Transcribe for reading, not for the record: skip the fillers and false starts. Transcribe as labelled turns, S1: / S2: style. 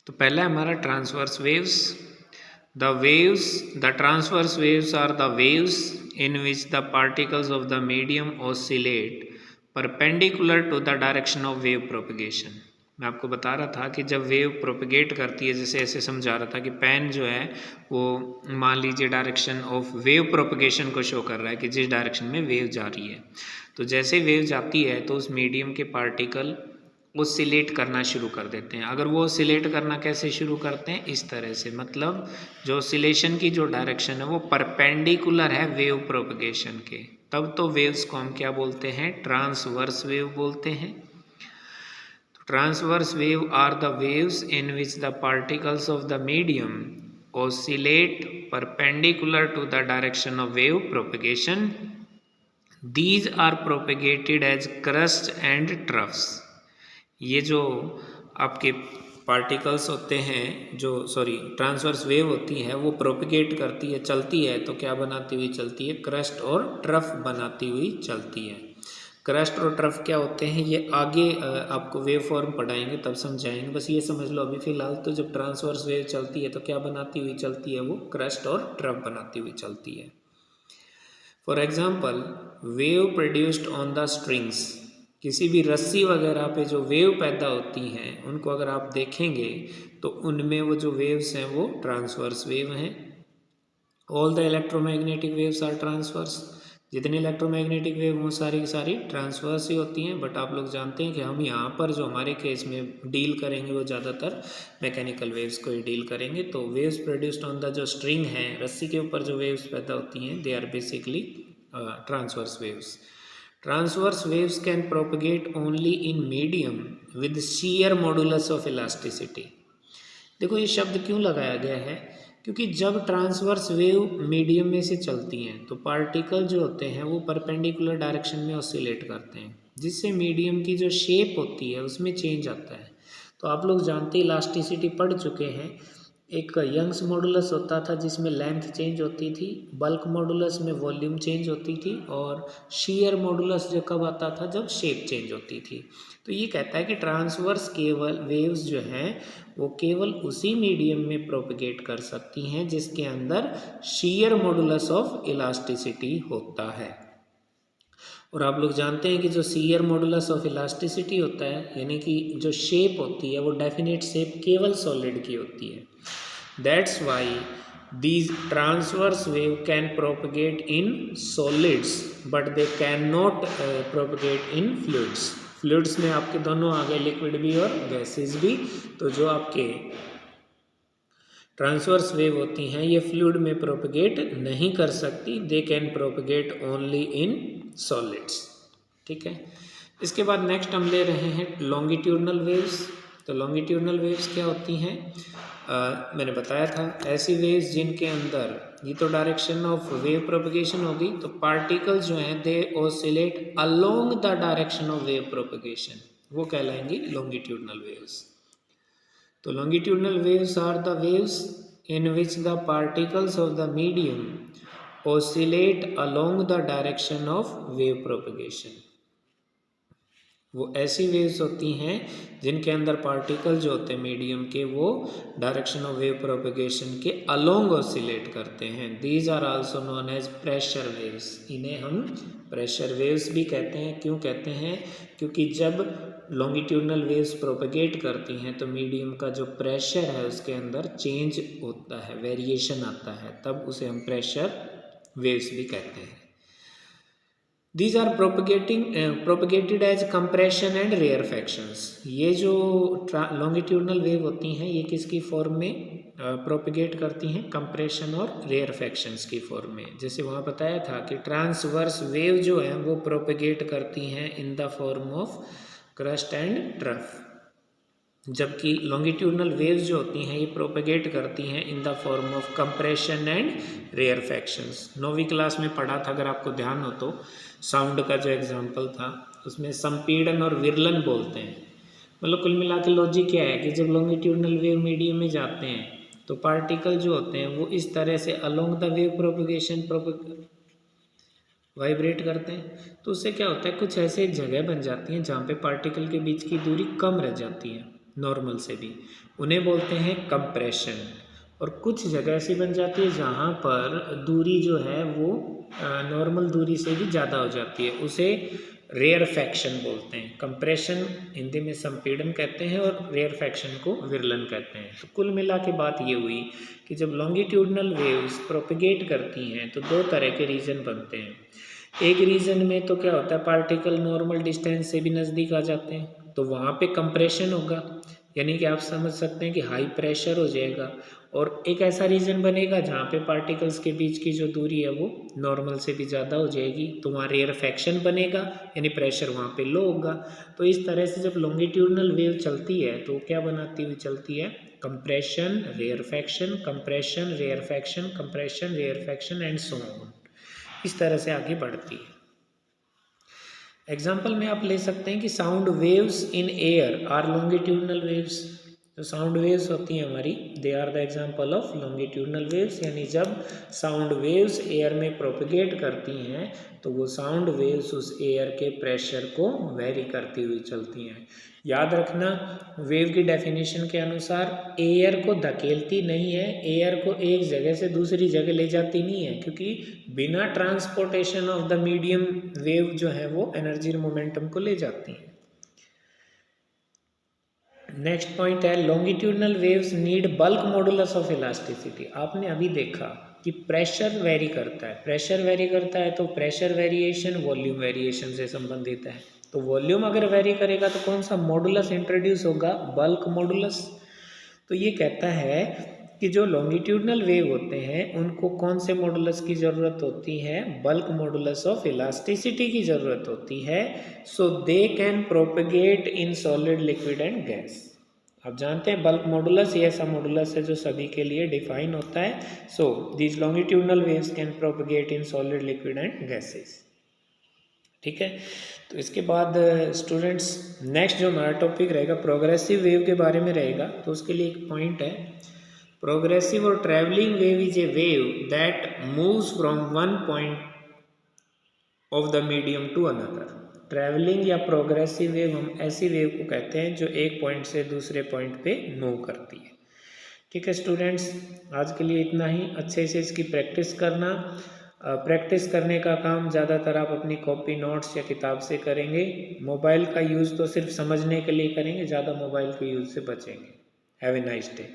S1: तो पहला है हमारा transverse waves. The transverse waves are the waves in which the particles of the medium oscillate perpendicular to the direction of wave propagation. मैं आपको बता रहा था कि जब वेव प्रोपगेट करती है, जैसे ऐसे समझा रहा था कि पेन जो है वो मान लीजिए डायरेक्शन ऑफ वेव प्रोपगेशन को शो कर रहा है कि जिस डायरेक्शन में वेव जा रही है। तो जैसे वेव जाती है तो उस मीडियम के पार्टिकल ओसिलेट करना शुरू कर देते हैं। अगर वो ओसिलेट करना कैसे शुरू करते हैं, इस तरह से, मतलब जो ओसिलेशन की जो डायरेक्शन है वो परपेंडिकुलर है वेव प्रोपगेशन के, तब तो वेव्स को हम क्या बोलते हैं, ट्रांसवर्स वेव बोलते हैं। Transverse wave are the waves in which the particles of the medium oscillate perpendicular to the direction of wave propagation. These are propagated as crust and troughs. ये जो आपके पार्टिकल्स होते हैं, जो ट्रांसवर्स वेव होती है, वो प्रोपिगेट करती है, चलती है, तो क्या बनाती हुई चलती है, क्रस्ट और ट्रफ बनाती हुई चलती है। क्रस्ट और ट्रफ क्या होते हैं, ये आगे आपको वेव फॉर्म पढ़ाएंगे तब समझाएंगे, बस ये समझ लो अभी फ़िलहाल तो जब ट्रांसवर्स वेव चलती है तो क्या बनाती हुई चलती है, वो क्रस्ट और ट्रफ बनाती हुई चलती है। For example, wave produced on the strings, किसी भी रस्सी वगैरह पे जो वेव पैदा होती हैं उनको अगर आप देखेंगे तो उनमें वो जो वेव्स हैं वो ट्रांसवर्स वेव हैं। All the electromagnetic waves are transverse, जितनी इलेक्ट्रोमैग्नेटिक वेव वो सारी की सारी ट्रांसवर्स ही होती हैं। बट आप लोग जानते हैं कि हम यहाँ पर जो हमारे केस में डील करेंगे वो ज़्यादातर मैकेनिकल वेव्स को ही डील करेंगे। तो वेव्स प्रोड्यूस्ड ऑन द जो स्ट्रिंग है, रस्सी के ऊपर जो वेव्स पैदा होती हैं, they are basically transverse waves. Transverse waves can propagate only in medium with shear modulus of elasticity. देखो ये शब्द क्यों लगाया गया है, क्योंकि जब ट्रांसवर्स वेव मीडियम में से चलती हैं तो पार्टिकल जो होते हैं वो परपेंडिकुलर डायरेक्शन में ऑसिलेट करते हैं, जिससे मीडियम की जो शेप होती है उसमें चेंज आता है। तो आप लोग जानते हैं, इलास्टिसिटी पढ़ चुके हैं, एक यंग्स मॉडुलस होता था जिसमें लेंथ चेंज होती थी, बल्क मॉडुलस में वॉल्यूम चेंज होती थी, और शीयर मॉडुलस जो कब आता था, जब शेप चेंज होती थी। तो ये कहता है कि ट्रांसवर्स केवल वेव्स जो हैं वो केवल उसी मीडियम में प्रोपगेट कर सकती हैं जिसके अंदर शीयर मॉडुलस ऑफ इलास्टिसिटी होता है। और आप लोग जानते हैं कि जो शीयर मॉडुलस ऑफ इलास्टिसिटी होता है, यानी कि जो शेप होती है वो डेफिनेट शेप केवल सॉलिड की होती है। That's why these transverse wave can propagate in solids but they cannot propagate in fluids. Fluids में आपके दोनों आ गए, लिक्विड भी और गैसेस भी। तो जो आपके ट्रांसवर्स वेव होती हैं ये फ्लूइड में प्रोपगेट नहीं कर सकती, they can propagate only in solids. ठीक है, इसके बाद नेक्स्ट हम ले रहे हैं लॉन्गिट्यूडनल वेव्स। तो लॉन्गिट्यूडनल वेव्स क्या होती हैं, मैंने बताया था, ऐसी वेव्स जिनके अंदर ये तो डायरेक्शन ऑफ वेव प्रोपगेशन होगी, तो पार्टिकल्स जो हैं they oscillate along the direction of wave propagation, वो कहलाएंगी लॉन्गिट्यूडनल वेव्स। तो longitudinal waves are the waves in which the particles of the medium oscillate along the direction of wave propagation. वो ऐसी waves होती हैं जिनके अंदर पार्टिकल जो होते हैं मीडियम के वो डायरेक्शन ऑफ वेव प्रोपगेशन के अलोंग ऑसिलेट करते हैं। These are also known as pressure waves, इन्हें हम प्रेशर वेव्स भी कहते हैं। क्यों कहते हैं, क्योंकि जब लॉन्गिट्यूडनल वेव्स प्रोपगेट करती हैं तो मीडियम का जो प्रेशर है उसके अंदर चेंज होता है, वेरिएशन आता है, तब उसे हम प्रेशर वेव्स भी कहते हैं। These are propagated as compression and rarefactions. ये जो longitudinal wave होती हैं ये किसकी फॉर्म में प्रोपगेट करती हैं, कंप्रेशन और रेयरफैक्शंस की फॉर्म में। जैसे वहाँ बताया था कि ट्रांसवर्स वेव जो है वो प्रोपगेट करती हैं in the form of crest and trough, जबकि लॉन्गिट्यूडनल वेव्स जो होती हैं ये प्रोपगेट करती हैं in the form of compression and rarefactions. 9वीं क्लास में पढ़ा था, अगर आपको ध्यान हो तो, साउंड का जो एग्जांपल था उसमें संपीड़न और विरलन बोलते हैं। मतलब कुल मिला के लॉजिक क्या है कि जब लॉन्गिट्यूडनल वेव मीडियम में जाते हैं तो पार्टिकल जो होते हैं वो इस तरह से along the wave propagation vibrate करते हैं। तो उससे क्या होता है, कुछ ऐसे जगह बन जाती हैं जहाँ पे पार्टिकल के बीच की दूरी कम रह जाती है। नॉर्मल से भी, उन्हें बोलते हैं कंप्रेशन। और कुछ जगह ऐसी बन जाती है जहाँ पर दूरी जो है वो नॉर्मल दूरी से भी ज़्यादा हो जाती है, उसे रेयरफैक्शन बोलते हैं। कंप्रेशन हिंदी में संपीड़न कहते हैं और रेयरफैक्शन को विरलन कहते हैं। तो कुल मिला के बात ये हुई कि जब लॉन्गिट्यूडनल वेव्स प्रोपिगेट करती हैं तो दो तरह के रीजन बनते हैं। एक रीजन में तो क्या होता है, पार्टिकल नॉर्मल डिस्टेंस से भी नज़दीक आ जाते हैं, तो वहाँ पे कंप्रेशन होगा, यानी कि आप समझ सकते हैं कि हाई प्रेशर हो जाएगा। और एक ऐसा रीजन बनेगा जहाँ पे पार्टिकल्स के बीच की जो दूरी है वो नॉर्मल से भी ज़्यादा हो जाएगी, तो वहाँ रेयरफैक्शन बनेगा, यानी प्रेशर वहाँ पे लो होगा। तो इस तरह से जब लॉन्गिट्यूडनल वेव चलती है तो क्या बनाती हुई चलती है, compression, rarefaction, compression, rarefaction, compression, rarefaction and so on, इस तरह से आगे बढ़ती है। एग्जाम्पल में आप ले सकते हैं कि sound waves in air are longitudinal waves. जो साउंड वेव्स होती हैं हमारी, they are the example of longitudinal waves, यानी जब साउंड वेव्स एयर में प्रोपिगेट करती हैं तो वो साउंड वेव्स उस एयर के प्रेशर को वेरी करती हुई चलती हैं। याद रखना, वेव की डेफिनेशन के अनुसार एयर को धकेलती नहीं है, एयर को एक जगह से दूसरी जगह ले जाती नहीं है, क्योंकि बिना transportation of the medium wave जो है वो एनर्जी मोमेंटम को ले जाती है। नेक्स्ट पॉइंट है longitudinal waves need bulk modulus of elasticity. आपने अभी देखा कि प्रेशर वेरी करता है, प्रेशर वेरी करता है तो प्रेशर वेरिएशन वॉल्यूम वेरिएशन से संबंधित है। तो वॉल्यूम अगर वेरी करेगा तो कौन सा मॉडुलस इंट्रोड्यूस होगा, बल्क मॉडुलस। तो ये कहता है कि जो लॉन्गिट्यूडनल वेव होते हैं उनको कौन से मॉडुलस की ज़रूरत होती है, बल्क मॉडुलस ऑफ इलास्टिसिटी की ज़रूरत होती है। So they can propagate in solid, liquid and gas. आप जानते हैं बल्क मॉडुलस ये ऐसा मॉडुलस है जो सभी के लिए डिफाइन होता है। So these longitudinal waves can propagate in solid, liquid and gases. ठीक है, तो इसके बाद स्टूडेंट्स नेक्स्ट जो हमारा टॉपिक रहेगा प्रोग्रेसिव वेव के बारे में रहेगा। तो उसके लिए एक पॉइंट है, प्रोग्रेसिव और travelling wave is a wave that moves from one point of the medium to another. Travelling या प्रोग्रेसिव वेव हम ऐसी वेव को कहते हैं जो एक पॉइंट से दूसरे पॉइंट पे मूव करती है। ठीक है स्टूडेंट्स, आज के लिए इतना ही। अच्छे से इसकी प्रैक्टिस करना। प्रैक्टिस करने का काम ज़्यादातर आप अपनी कॉपी, नोट्स या किताब से करेंगे। मोबाइल का यूज़ तो सिर्फ समझने के लिए करेंगे, ज़्यादा मोबाइल के यूज़ से बचेंगे। Have a nice day.